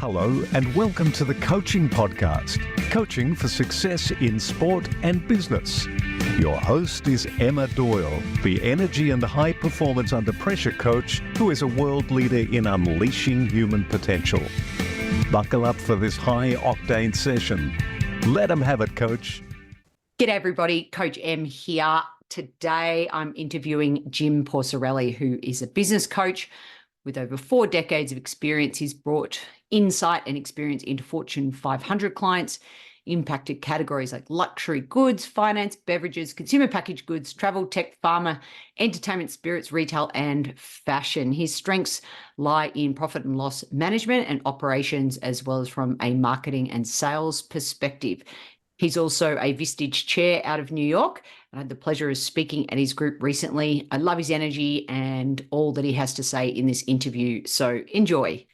Hello and welcome to the Coaching Podcast, Coaching for Success in Sport and Business. Your host is Emma Doyle, the energy and high performance under pressure coach who is a world leader in unleashing human potential. Buckle up for this high octane session. Let them have it, Coach. G'day everybody, Coach M here. Today I'm interviewing Jim Porcarelli, who is a business coach with over 4 decades of experience. He's brought insight and experience into Fortune 500 clients, impacted categories like luxury goods, finance, beverages, consumer packaged goods, travel, tech, pharma, entertainment, spirits, retail, and fashion. His strengths lie in profit and loss management and operations, as well as from a marketing and sales perspective. He's also a Vistage Chair out of New York. I had the pleasure of speaking at his group recently. I love his energy and all that he has to say in this interview. So enjoy.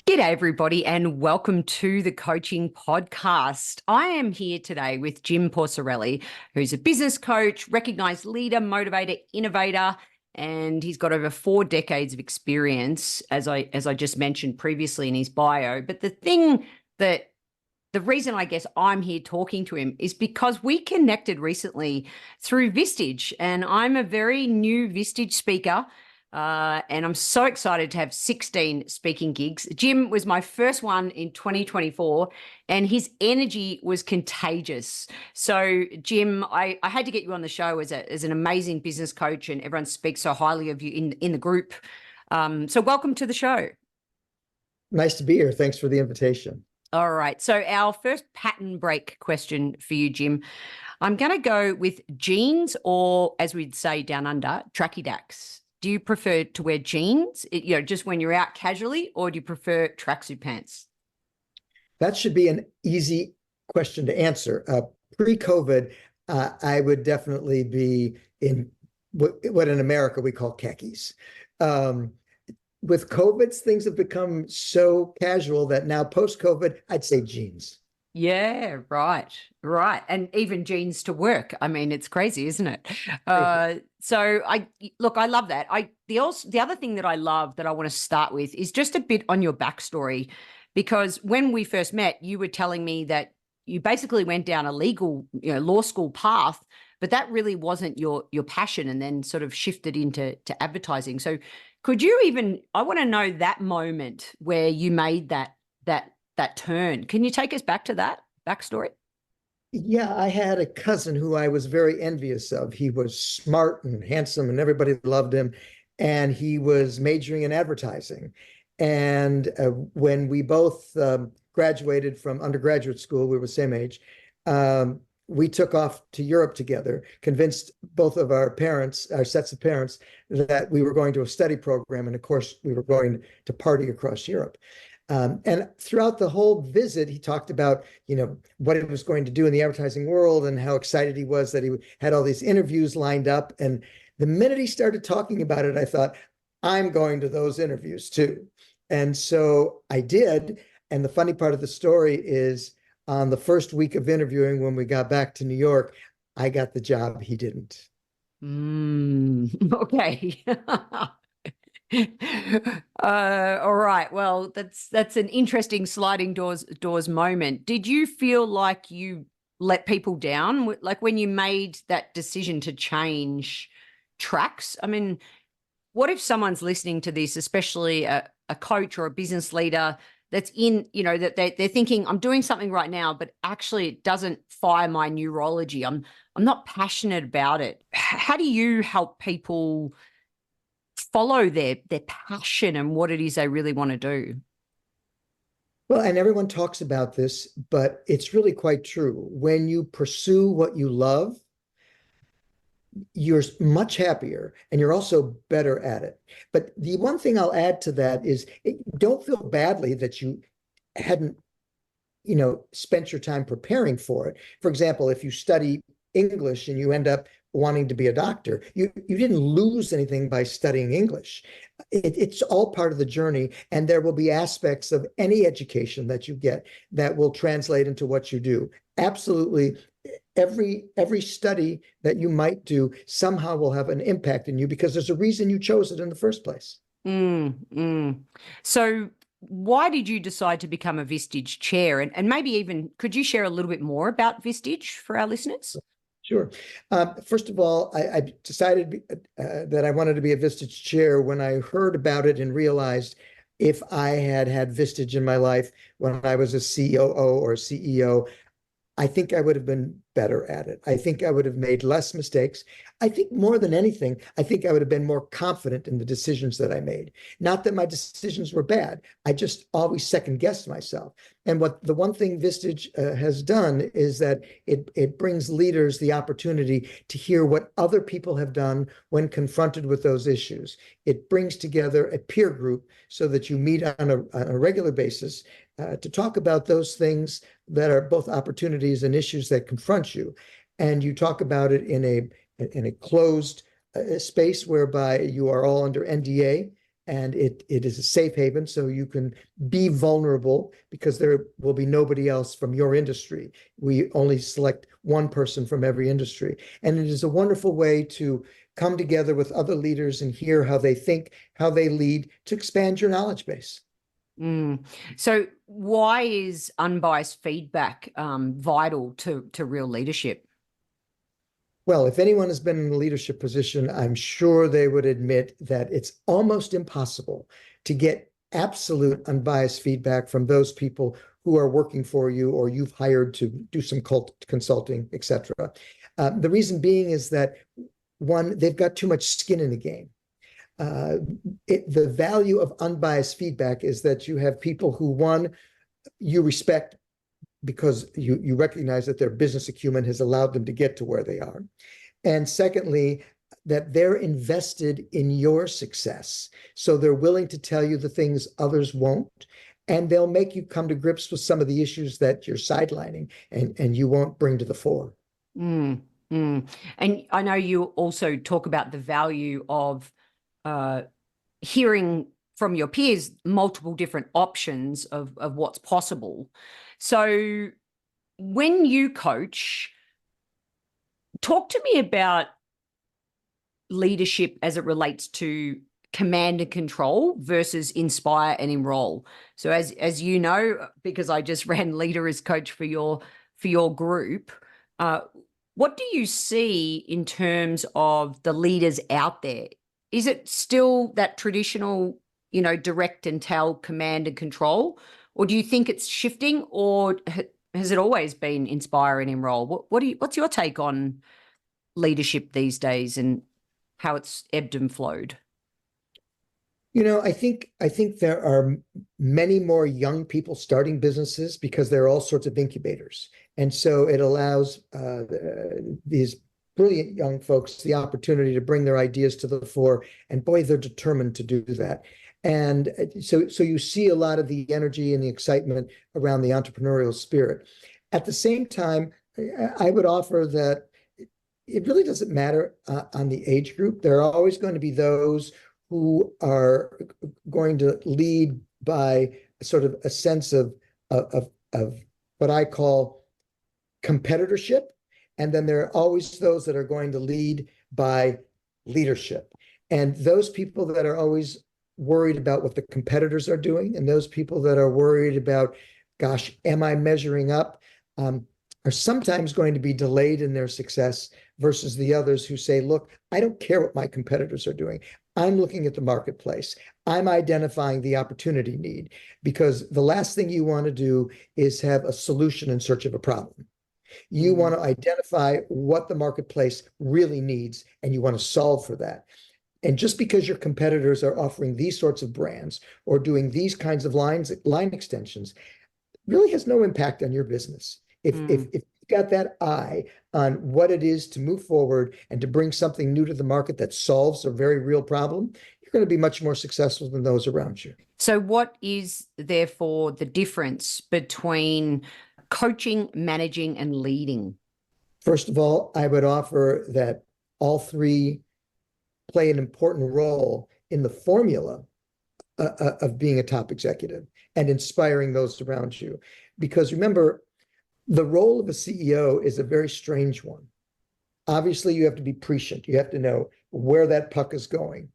G'day everybody and welcome to the Coaching Podcast. I am here today with Jim Porcarelli, who's a business coach, recognized leader, motivator, innovator, and he's got over 4 decades of experience, as I just mentioned previously in his bio. But the reason I guess I'm here talking to him is because we connected recently through Vistage, and I'm a very new Vistage speaker, and I'm so excited to have 16 speaking gigs. Jim was my first one in 2024, and his energy was contagious. So, Jim, I had to get you on the show as an amazing business coach, and everyone speaks so highly of you in the group. So welcome to the show. Nice to be here. Thanks for the invitation. All right. So our first pattern break question for you, Jim. I'm going to go with jeans or, as we'd say down under, tracky dacks. Do you prefer to wear jeans, just when you're out casually, or do you prefer tracksuit pants? That should be an easy question to answer. Pre-COVID, I would definitely be in what in America we call khakis. With COVID, things have become so casual that now post-COVID, I'd say jeans. Yeah, right. And even jeans to work. I mean, it's crazy, isn't it? So I love that. The other thing that I love that I want to start with is just a bit on your backstory, because when we first met, you were telling me that you basically went down a legal, law school path, but that really wasn't your passion, and then sort of shifted into advertising. So I want to know that moment where you made that turn. Can you take us back to that backstory? Yeah, I had a cousin who I was very envious of. He was smart and handsome and everybody loved him. And he was majoring in advertising. And when we both graduated from undergraduate school, we were the same age, we took off to Europe together, convinced both of our sets of parents, that we were going to a study program. And of course, we were going to party across Europe. And throughout the whole visit, he talked about, what he was going to do in the advertising world and how excited he was that he had all these interviews lined up. And the minute he started talking about it, I thought, I'm going to those interviews too. And so I did. And the funny part of the story is, on the first week of interviewing, when we got back to New York, I got the job. He didn't. Okay. All right. Well, that's an interesting sliding doors moment. Did you feel like you let people down, like when you made that decision to change tracks? I mean, what if someone's listening to this, especially a coach or a business leader, that's in, that they're thinking, I'm doing something right now, but actually it doesn't fire my neurology. I'm not passionate about it. How do you help people follow their passion and what it is they really want to do? Well, and everyone talks about this, but it's really quite true. When you pursue what you love, you're much happier and you're also better at it. But the one thing I'll add to that is, don't feel badly that you hadn't, spent your time preparing for it. For example, if you study English and you end up wanting to be a doctor, you didn't lose anything by studying English. It's all part of the journey, and there will be aspects of any education that you get that will translate into what you do. Absolutely. Every study that you might do somehow will have an impact in you because there's a reason you chose it in the first place. So why did you decide to become a Vistage Chair? And maybe even, could you share a little bit more about Vistage for our listeners? Sure. First of all, I decided that I wanted to be a Vistage Chair when I heard about it and realized if I had had Vistage in my life when I was a COO or a CEO, I think I would have been better at it. I think I would have made less mistakes. I think more than anything, I think I would have been more confident in the decisions that I made. Not that my decisions were bad. I just always second guessed myself. And what the one thing Vistage has done is that it brings leaders the opportunity to hear what other people have done when confronted with those issues. It brings together a peer group so that you meet on a regular basis to talk about those things that are both opportunities and issues that confront you. And you talk about it in a closed space whereby you are all under NDA, and it is a safe haven, so you can be vulnerable because there will be nobody else from your industry. We only select one person from every industry. And it is a wonderful way to come together with other leaders and hear how they think, how they lead, to expand your knowledge base. So why is unbiased feedback vital to real leadership? Well, if anyone has been in a leadership position, I'm sure they would admit that it's almost impossible to get absolute unbiased feedback from those people who are working for you or you've hired to do some consulting, etc. The reason being is that, one, they've got too much skin in the game. The value of unbiased feedback is that you have people who, one, you respect because you recognize that their business acumen has allowed them to get to where they are. And secondly, that they're invested in your success. So they're willing to tell you the things others won't, and they'll make you come to grips with some of the issues that you're sidelining and you won't bring to the fore. And I know you also talk about the value of hearing from your peers multiple different options of what's possible. So when you coach, talk to me about leadership as it relates to command and control versus inspire and enroll. So as you know, because I just ran leader as coach for your group, what do you see in terms of the leaders out there? Is it still that traditional, direct and tell, command and control? Or do you think it's shifting, or has it always been inspire and enroll? What's your take on leadership these days and how it's ebbed and flowed? I think there are many more young people starting businesses because there are all sorts of incubators. And so it allows these brilliant young folks the opportunity to bring their ideas to the fore. And boy, they're determined to do that. And so you see a lot of the energy and the excitement around the entrepreneurial spirit. At the same time, I would offer that it really doesn't matter on the age group. There are always going to be those who are going to lead by sort of a sense of what I call competitorship. And then there are always those that are going to lead by leadership. And those people that are always worried about what the competitors are doing, and those people that are worried about, gosh, am I measuring up, are sometimes going to be delayed in their success versus the others who say, look, I don't care what my competitors are doing. I'm looking at the marketplace. I'm identifying the opportunity need, because the last thing you want to do is have a solution in search of a problem. You want to identify what the marketplace really needs, and you want to solve for that. And just because your competitors are offering these sorts of brands or doing these kinds of line extensions really has no impact on your business. If you've got that eye on what it is to move forward and to bring something new to the market that solves a very real problem, you're going to be much more successful than those around you. So what is therefore the difference between coaching, managing, and leading? First of all, I would offer that all three play an important role in the formula of being a top executive and inspiring those around you. Because remember, the role of a CEO is a very strange one. Obviously, you have to be prescient. You have to know where that puck is going.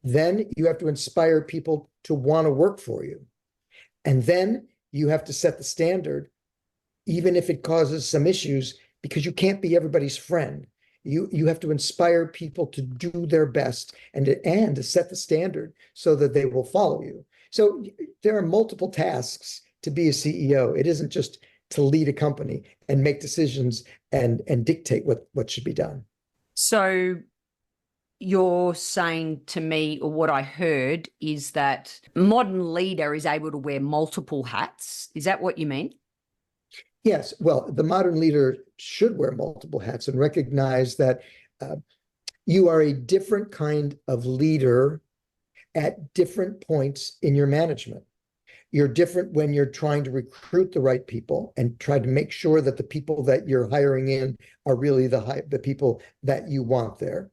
Then you have to inspire people to want to work for you. And then you have to set the standard, even if it causes some issues, because you can't be everybody's friend. You have to inspire people to do their best and to set the standard so that they will follow you. So there are multiple tasks to be a CEO. It isn't just to lead a company and make decisions and dictate what should be done. So you're saying to me, or what I heard, is that modern leader is able to wear multiple hats. Is that what you mean? Yes. Well, the modern leader should wear multiple hats and recognize that you are a different kind of leader at different points in your management. You're different when you're trying to recruit the right people and try to make sure that the people that you're hiring in are really the people that you want there.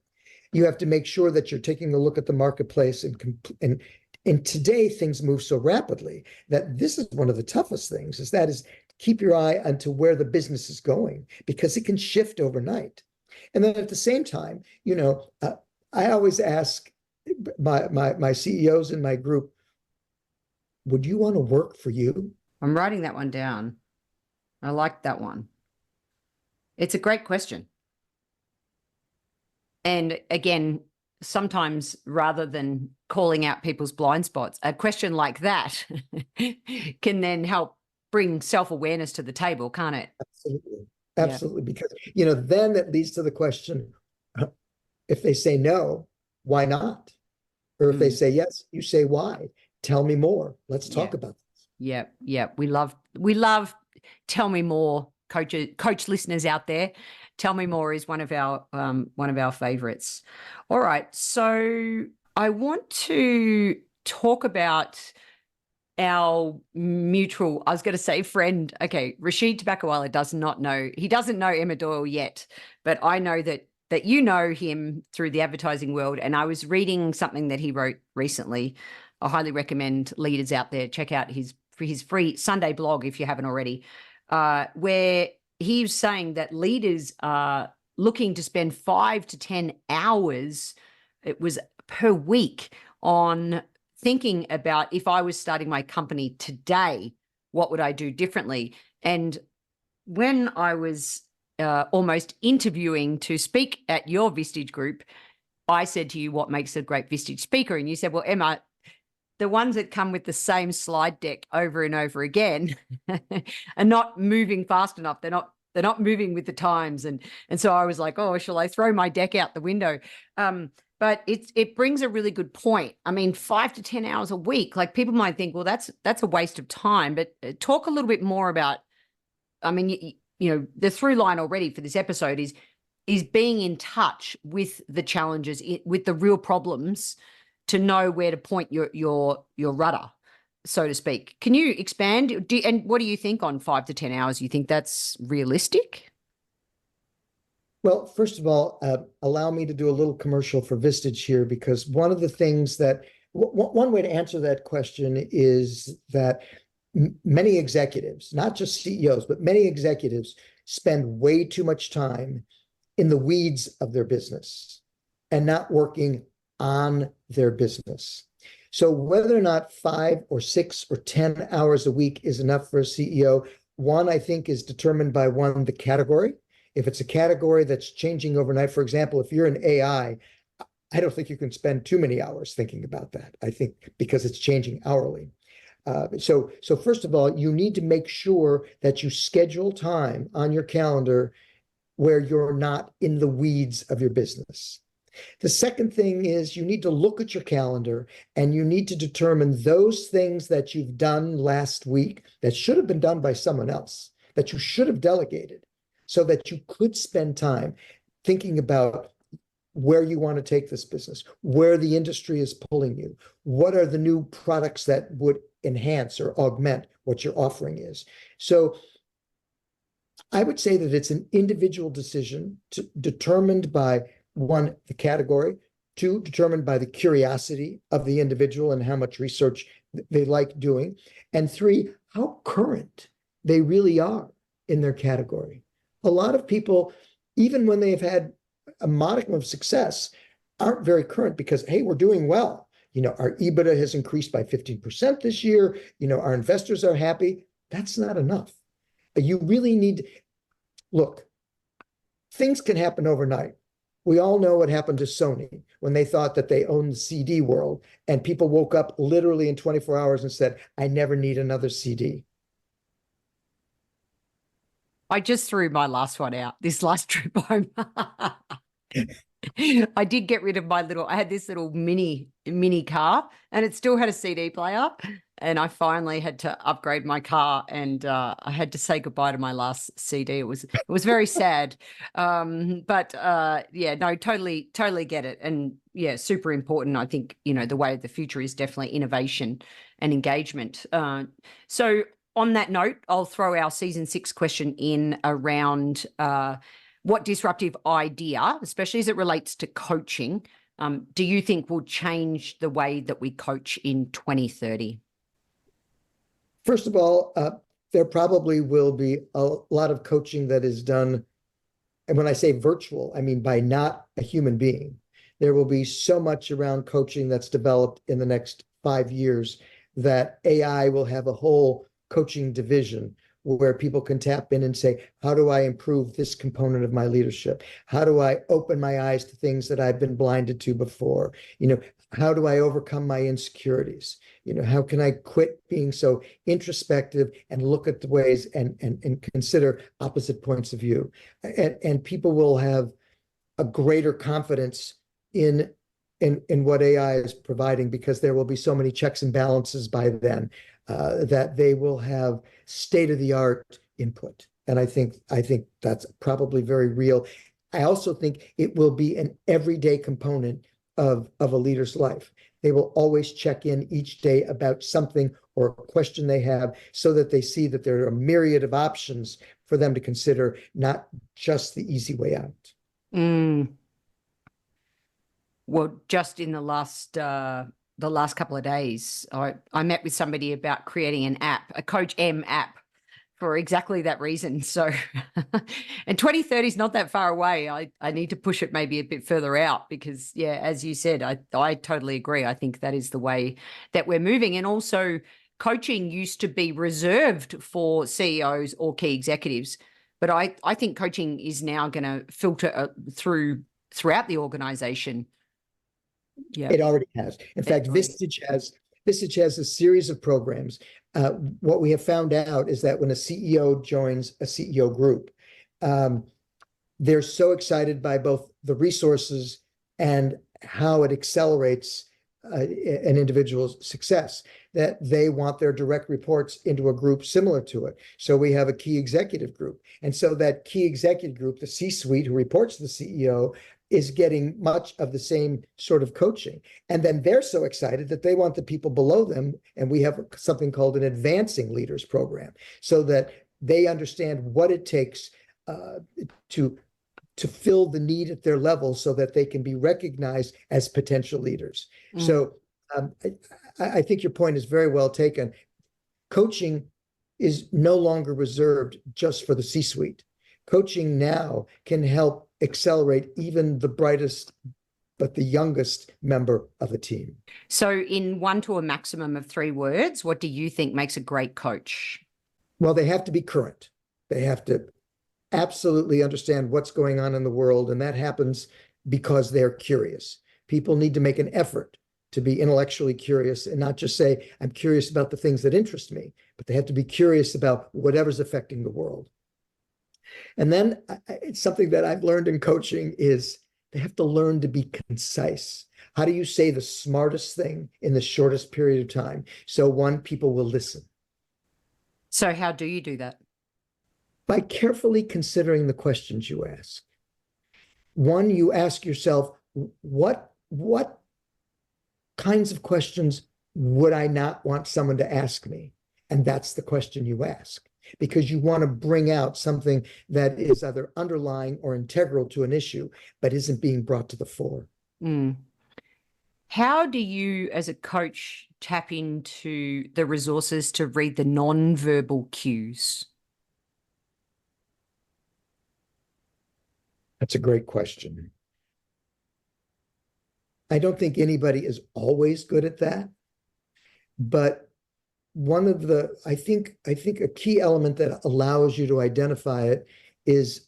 You have to make sure that you're taking a look at the marketplace and today things move so rapidly that this is one of the toughest things, is keep your eye onto where the business is going, because it can shift overnight. And then at the same time, I always ask my CEOs in my group, would you want to work for you? I'm writing that one down. I like that one. It's a great question. And again, sometimes rather than calling out people's blind spots, a question like that can then help bring self-awareness to the table, can't it? Absolutely. Absolutely. Yeah. Because, then that leads to the question, if they say no, why not? Or if they say yes, you say why. Tell me more. Let's talk about this. Yeah. Yeah. We love tell me more, coach listeners out there. Tell me more is one of our favorites. All right. So I want to talk about our mutual, I was going to say friend. Okay. Rashid Tabakawala doesn't know Emma Doyle yet, but I know that you know him through the advertising world. And I was reading something that he wrote recently. I highly recommend leaders out there check out his free Sunday blog if you haven't already, where he was saying that leaders are looking to spend 5 to 10 hours, it was per week, on thinking about, if I was starting my company today, what would I do differently? And when I was almost interviewing to speak at your Vistage group, I said to you, what makes a great Vistage speaker? And you said, well, Emma, the ones that come with the same slide deck over and over again are not moving fast enough. They're not moving with the times. And so I was like, oh, shall I throw my deck out the window? But it brings a really good point. I mean, 5 to 10 hours a week, like people might think, well, that's a waste of time. But talk a little bit more about, I mean, the through line already for this episode is being in touch with the challenges, with the real problems, to know where to point your rudder, so to speak. Can you expand? And what do you think on 5 to 10 hours? You think that's realistic? Well, first of all, allow me to do a little commercial for Vistage here, because one of the things that, one way to answer that question is that many executives, not just CEOs, but many executives spend way too much time in the weeds of their business and not working on their business. So whether or not 5 or 6 or 10 hours a week is enough for a CEO, one, I think, is determined by the category. If it's a category that's changing overnight, for example, if you're in AI, I don't think you can spend too many hours thinking about that. I think because it's changing hourly. So first of all, you need to make sure that you schedule time on your calendar where you're not in the weeds of your business. The second thing is you need to look at your calendar and you need to determine those things that you've done last week that should have been done by someone else, that you should have delegated, so that you could spend time thinking about where you want to take this business, where the industry is pulling you, what are the new products that would enhance or augment what your offering is. So I would say that it's an individual decision determined by, 1, the category, 2, determined by the curiosity of the individual and how much research they like doing, and 3, how current they really are in their category. A lot of people, even when they've had a modicum of success, aren't very current because, hey, we're doing well. our EBITDA has increased by 15% this year. Our investors are happy. That's not enough. You really need, look, things can happen overnight. We all know what happened to Sony when they thought that they owned the CD world, and people woke up literally in 24 hours and said, I never need another CD. I just threw my last one out this last trip home. I did get rid of I had this little mini car, and it still had a CD player. And I finally had to upgrade my car, and I had to say goodbye to my last CD. It was very sad. Yeah, no, totally get it. And yeah, super important. I think, the way of the future is definitely innovation and engagement. So on that note, I'll throw our season 6 question in around what disruptive idea, especially as it relates to coaching, do you think will change the way that we coach in 2030? First of all, there probably will be a lot of coaching that is done, and when I say virtual, I mean by not a human being. There will be so much around coaching that's developed in the next 5 years that AI will have a whole coaching division where people can tap in and say, how do I improve this component of my leadership? How do I open my eyes to things that I've been blinded to before? How do I overcome my insecurities? How can I quit being so introspective and look at the ways and consider opposite points of view? And people will have a greater confidence in what AI is providing, because there will be so many checks and balances by then that they will have state-of-the-art input. And I think that's probably very real. I also think it will be an everyday component of a leader's life. They will always check in each day about something or a question they have, so that they see that there are a myriad of options for them to consider, not just the easy way out. Well, just in the last couple of days, I met with somebody about creating an app, a Coach M app, for exactly that reason. So, and 2030 is not that far away. I need to push it maybe a bit further out, because, yeah, as you said, I totally agree. I think that is the way that we're moving. And also, coaching used to be reserved for CEOs or key executives, but I think coaching is now going to filter throughout the organization. Yeah, it already has. In fact, Vistage has a series of programs. What we have found out is that when a CEO joins a CEO group, they're so excited by both the resources and how it accelerates an individual's success, that they want their direct reports into a group similar to it. So we have a key executive group. And so that key executive group, the C-suite who reports to the CEO, is getting much of the same sort of coaching. And then they're so excited that they want the people below them. And we have something called an advancing leaders program, so that they understand what it takes to fill the need at their level, so that they can be recognized as potential leaders. So I think your point is very well taken. Coaching is no longer reserved just for the C-suite. Coaching now can help accelerate even the brightest but the youngest member of a team. So in 1 to a maximum of 3 words, what do you think makes a great coach? Well, they have to be current. They have to absolutely understand what's going on in the world, and that happens because they're curious. People need to make an effort to be intellectually curious, and not just say, I'm curious about the things that interest me, but they have to be curious about whatever's affecting the world. And then it's something that I've learned in coaching is they have to learn to be concise. How do you say the smartest thing in the shortest period of time? So people will listen. So how do you do that? By carefully considering the questions you ask. One, you ask yourself, what kinds of questions would I not want someone to ask me? And that's the question you ask, because you want to bring out something that is either underlying or integral to an issue, but isn't being brought to the fore. How do you, as a coach, tap into the resources to read the non-verbal cues? That's a great question. I don't think anybody is always good at that, but I think a key element that allows you to identify it is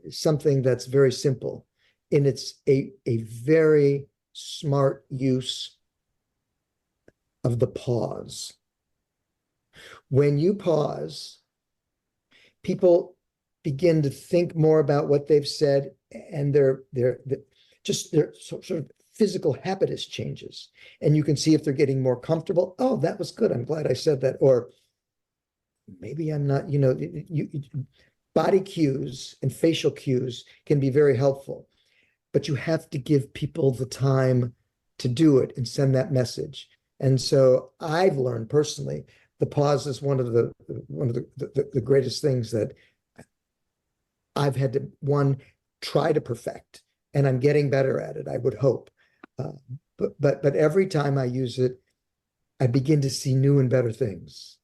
something that's very simple, and it's a very smart use of the pause. When you pause, people begin to think more about what they've said, and their sort of physical habitus changes, and you can see if they're getting more comfortable. Oh, that was good. I'm glad I said that. Or maybe I'm not. Body cues and facial cues can be very helpful, but you have to give people the time to do it and send that message. And so I've learned personally, the pause is one of the greatest things that I've had to try to perfect, and I'm getting better at it, I would hope. But every time I use it, I begin to see new and better things.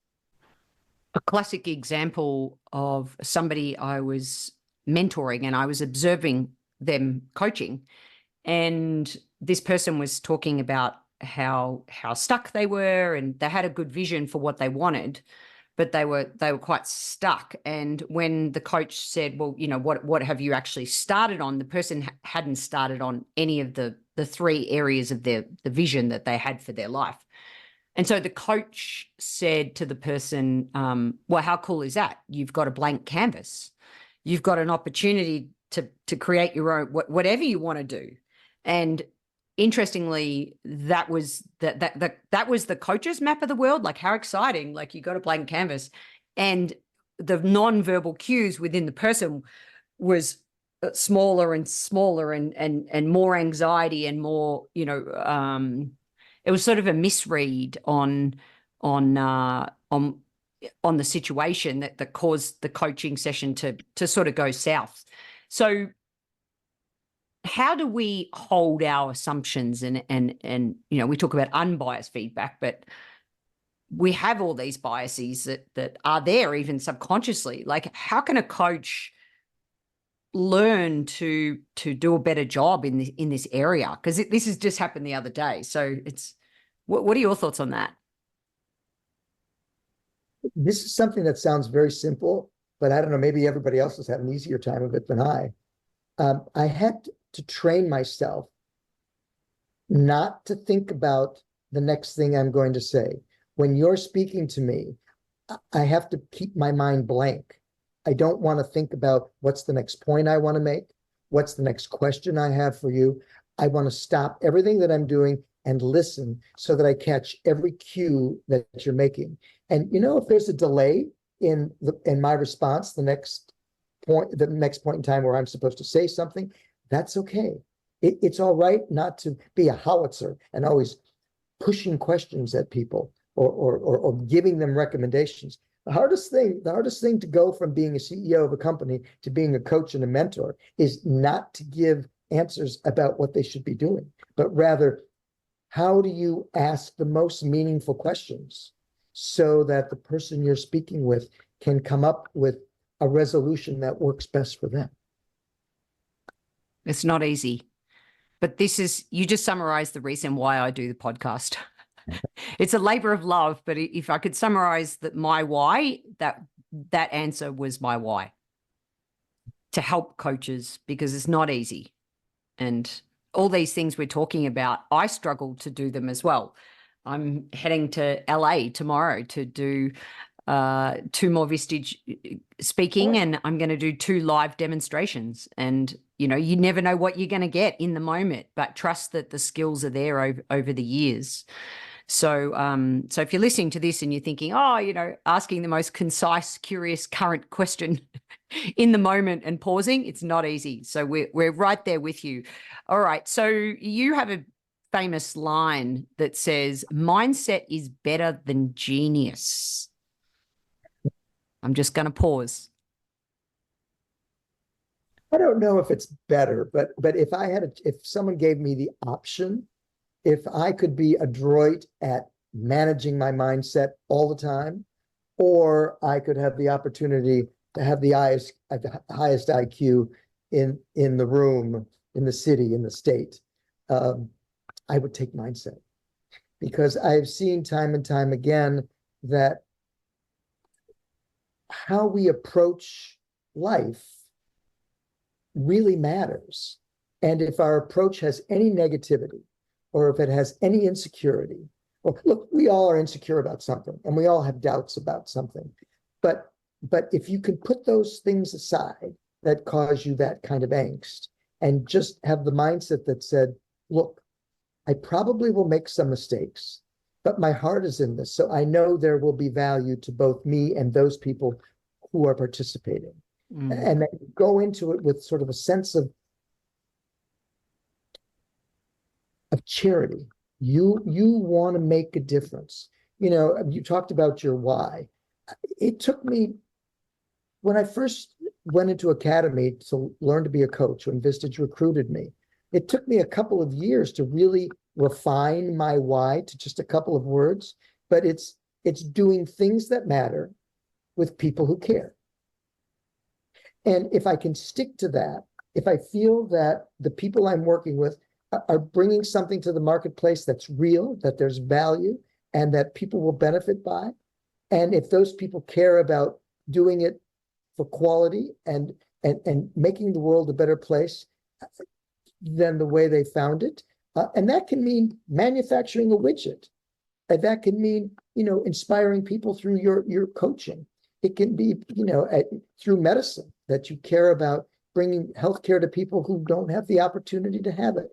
A classic example of somebody I was mentoring, and I was observing them coaching, and this person was talking about how stuck they were, and they had a good vision for what they wanted, but they were quite stuck. And when the coach said, well, what have you actually started on, the person hadn't started on any of the three areas of the vision that they had for their life. And so the coach said to the person, well, how cool is that? You've got a blank canvas. You've got an opportunity to create your own, whatever you want to do. And interestingly, that was the coach's map of the world. Like, how exciting! Like, you got a blank canvas, and the non-verbal cues within the person was smaller and smaller, and more anxiety and more, it was sort of a misread on the situation that caused the coaching session to sort of go south. So how do we hold our assumptions and we talk about unbiased feedback, but we have all these biases that are there even subconsciously. Like, how can a coach learn to do a better job in this area? Because this has just happened the other day. So what are your thoughts on that? This is something that sounds very simple, but I don't know, maybe everybody else has had an easier time of it than I. I had to train myself not to think about the next thing I'm going to say. When you're speaking to me, I have to keep my mind blank. I don't want to think about what's the next point I want to make, what's the next question I have for you. I want to stop everything that I'm doing and listen so that I catch every cue that you're making. And if there's a delay in my response, the next point in time where I'm supposed to say something, that's okay. It's all right not to be a howitzer and always pushing questions at people or giving them recommendations. The hardest thing to go from being a CEO of a company to being a coach and a mentor is not to give answers about what they should be doing, but rather, how do you ask the most meaningful questions so that the person you're speaking with can come up with a resolution that works best for them? It's not easy, but you just summarized the reason why I do the podcast. It's a labor of love, but if I could summarize my why, that answer was my why. To help coaches, because it's not easy. And all these things we're talking about, I struggle to do them as well. I'm heading to LA tomorrow to do 2 more Vistage speaking, and I'm going to do 2 live demonstrations. And, you never know what you're going to get in the moment, but trust that the skills are there over the years. So if you're listening to this and you're thinking, asking the most concise, curious, current question in the moment and pausing, it's not easy. So we're right there with you. All right. So you have a famous line that says, mindset is better than genius. I'm just going to pause. I don't know if it's better, but if someone gave me the option, if I could be adroit at managing my mindset all the time, or I could have the opportunity to have the highest IQ in the room, in the city, in the state, I would take mindset, because I've seen time and time again that how we approach life really matters. And if our approach has any negativity, or if it has any insecurity, well, look, we all are insecure about something, and we all have doubts about something. But if you can put those things aside that cause you that kind of angst, and just have the mindset that said, look, I probably will make some mistakes, but my heart is in this. So I know there will be value to both me and those people who are participating. And then go into it with sort of a sense of charity. You want to make a difference. You know, you talked about your why. It took me, when I first went into academy to learn to be a coach, when Vistage recruited me, it took me a couple of years to really refine my why to just a couple of words, but it's doing things that matter with people who care. And if I can stick to that, if I feel that the people I'm working with are bringing something to the marketplace that's real, that there's value, and that people will benefit by, and if those people care about doing it for quality and making the world a better place than the way they found it, and that can mean manufacturing a widget, and that can mean, you know, inspiring people through your coaching. It can be, you know, through medicine, that you care about bringing healthcare to people who don't have the opportunity to have it.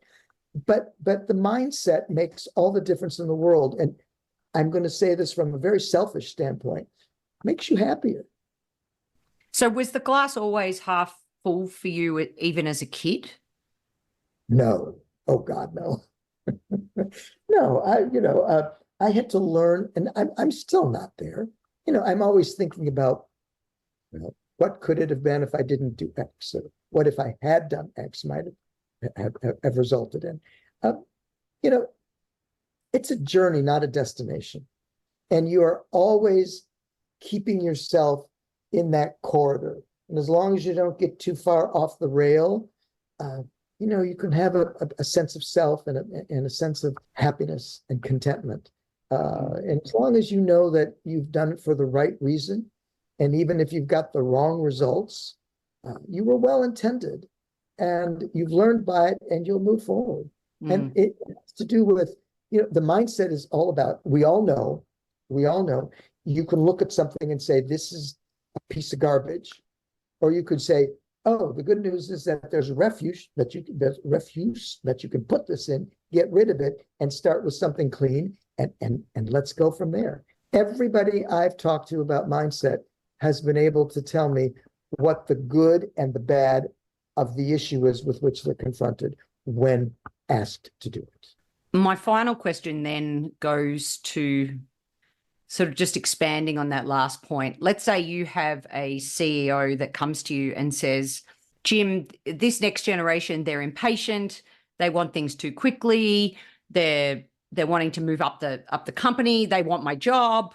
But the mindset makes all the difference in the world. And I'm going to say this from a very selfish standpoint, makes you happier. So was the glass always half full for you, even as a kid? No. Oh God, no. No, I had to learn, and I'm still not there. You know, I'm always thinking about, you know, what could it have been if I didn't do X? Or what if I had done X might have resulted in? You know, it's a journey, not a destination. And you are always keeping yourself in that corridor. And as long as you don't get too far off the rail, you know, you can have a sense of self and a sense of happiness and contentment. And as long as you know that you've done it for the right reason, and even if you've got the wrong results, you were well intended, and you've learned by it, and you'll move forward. And it has to do with, you know, the mindset is all about, we all know, you can look at something and say, this is a piece of garbage. Or you could say, oh, the good news is that there's refuse that you can put this in, get rid of it, and start with something clean, and let's go from there. Everybody I've talked to about mindset has been able to tell me what the good and the bad of the issue is with which they're confronted when asked to do it. My final question then goes to sort of just expanding on that last point. Let's say you have a CEO that comes to you and says, Jim, this next generation, they're impatient. They want things too quickly. They're wanting to move up the company. They want my job,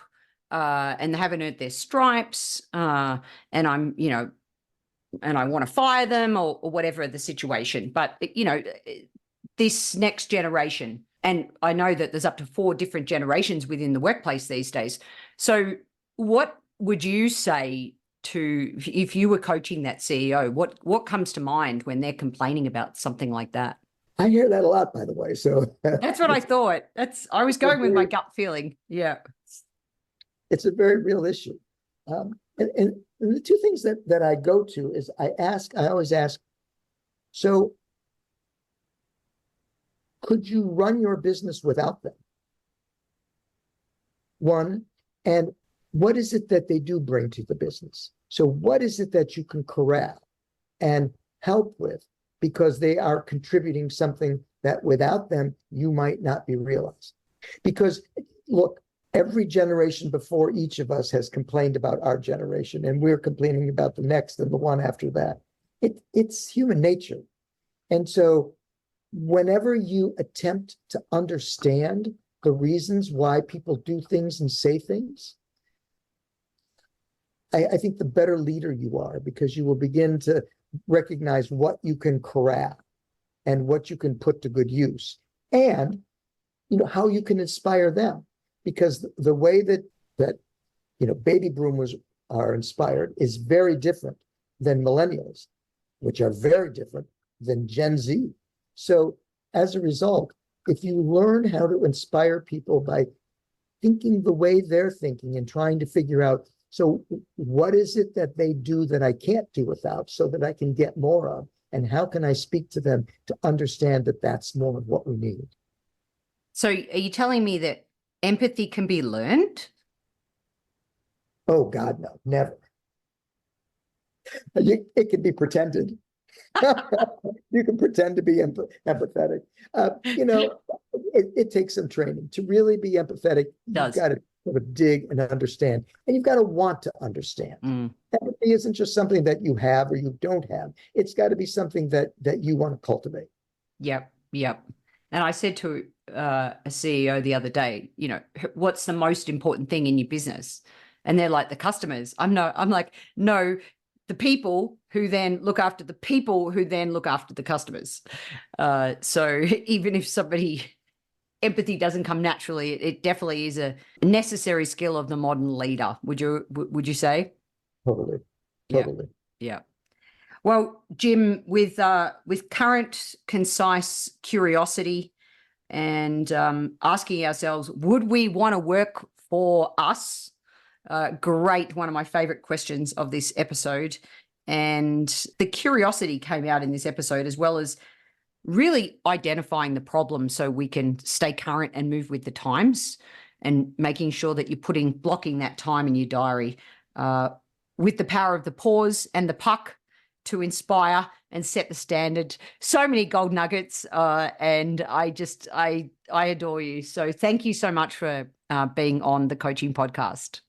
and they haven't earned their stripes. And I'm, you know, and I want to fire them or whatever the situation. But, you know, this next generation, and I know that there's up to 4 different generations within the workplace these days. So what would you say to, if you were coaching that CEO, what comes to mind when they're complaining about something like that? I hear that a lot, by the way. So that's what I thought. I was going with my gut feeling. Yeah. It's a very real issue. And the two things that I go to is I always ask, so could you run your business without them? One, and what is it that they do bring to the business? So what is it that you can corral and help with, because they are contributing something that without them, you might not be realized? Because look, every generation before each of us has complained about our generation, and we're complaining about the next and the one after that. It's human nature. And so whenever you attempt to understand the reasons why people do things and say things, I think the better leader you are, because you will begin to recognize what you can corral and what you can put to good use. And how you can inspire them, because the way that baby boomers are inspired is very different than millennials, which are very different than Gen Z. So as a result, if you learn how to inspire people by thinking the way they're thinking and trying to figure out, so what is it that they do that I can't do without so that I can get more of? And how can I speak to them to understand that that's more of what we need? So are you telling me that empathy can be learned? Oh, God, no, never. It can be pretended. You can pretend to be empathetic. It takes some training to really be empathetic. You've got to sort of dig and understand, and you've got to want to understand. Empathy isn't just something that you have or you don't have. It's got to be something that you want to cultivate. Yep. And I said to a CEO the other day, what's the most important thing in your business? And they're like, the customers. I'm like, no, the people who then look after the people who then look after the customers. So even if empathy doesn't come naturally, it definitely is a necessary skill of the modern leader. Would you say? Totally. Yeah. Well, Jim, with current concise curiosity and asking ourselves, would we want to work for us? Great. One of my favorite questions of this episode. And the curiosity came out in this episode, as well as really identifying the problem so we can stay current and move with the times, and making sure that you're blocking that time in your diary with the power of the pause and the puck to inspire and set the standard. So many gold nuggets, and I adore you. So thank you so much for being on the Coaching Podcast.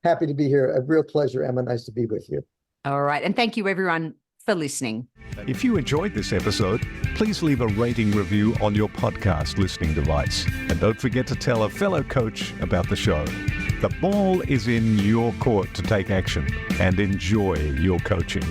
Happy to be here. A real pleasure, Emma. Nice to be with you. All right. And thank you, everyone, for listening. If you enjoyed this episode, please leave a rating review on your podcast listening device. And don't forget to tell a fellow coach about the show. The ball is in your court to take action and enjoy your coaching.